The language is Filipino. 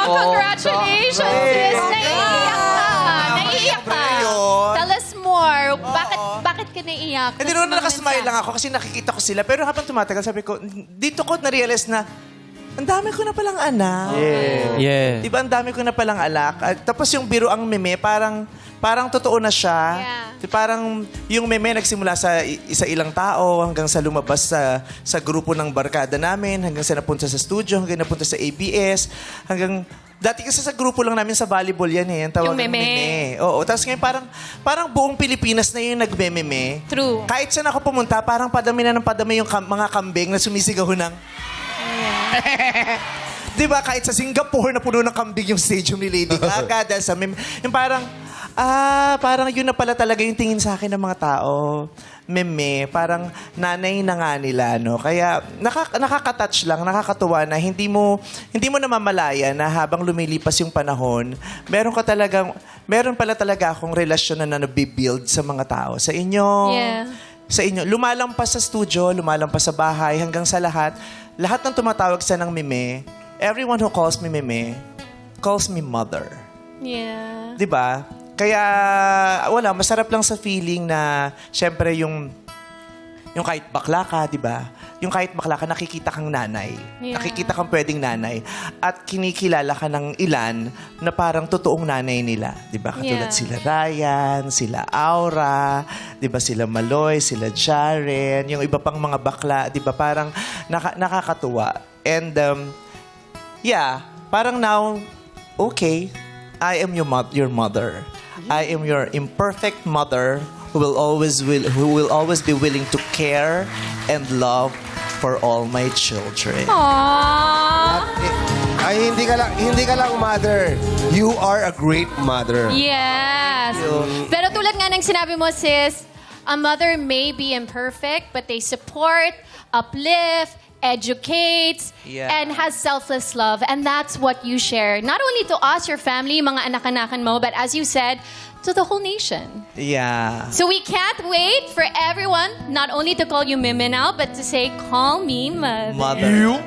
congratulations, sis. Naiiyak ka. Naiiyak ka. yun. Tell us more. Bakit ka naiiyak? Hindi naman nakasmile lang ako kasi nakikita ko sila. Pero habang tumatagal, sabi ko, dito ko na-realize na, ang dami ko na palang anak. Yeah. Diba, ang dami ko na palang alak. At tapos yung biro ang meme, parang totoo na siya. Yeah. Parang yung meme nagsimula sa ilang tao hanggang sa lumabas sa grupo ng barkada namin, hanggang sa napunta sa studio, hanggang napunta sa ABS, hanggang... Dati kasi sa grupo lang namin sa volleyball yan eh. Ang tawag Yung meme. Oo. Tapos ngayon parang buong Pilipinas na yung nagmeme. True. Kahit saan ako pumunta, parang padami na ng padami yung mga kambing na sumisigaw ng... Di ba? Kahit sa Singapore na puno ng kambing yung stadium ni Lady Gaga. Dahil sa meme. Yung parang yun na pala talaga yung tingin sa akin ng mga tao. Meme, parang nanay na nga nila, no? Kaya nakaka-touch lang, nakakatuwa na hindi mo namamalaya na habang lumilipas yung panahon, meron pala talaga akong relasyon na nabibuild sa mga tao. Sa inyo, sa inyo. Lumalampas sa studio, lumalampas sa bahay, hanggang sa lahat ng tumatawag sa ng meme, everyone who calls me meme, calls me mother. Yeah. Di ba? Kaya, masarap lang sa feeling na, syempre, yung kahit bakla ka, di ba? Yung kahit bakla ka, nakikita kang nanay. Yeah. Nakikita kang pwedeng nanay. At kinikilala ka ng ilan na parang totoong nanay nila. Di ba? Katulad sila Ryan, sila Aura, di ba? Sila Maloy, sila Jaren, yung iba pang mga bakla, di ba? Parang nakakatuwa. And, parang now, okay, I am your mother. I am your imperfect mother who will always be willing to care and love for all my children. Aww. Ay, hindi ka lang mother. You are a great mother. Yes. Pero tulad nga ng sinabi mo, sis, a mother may be imperfect, but they support, uplift, educates, and has selfless love. And that's what you share. Not only to us, your family, mga anak-anakan mo, but as you said, to the whole nation. Yeah. So we can't wait for everyone not only to call you Mimi now, but to say, call me mother. Mother.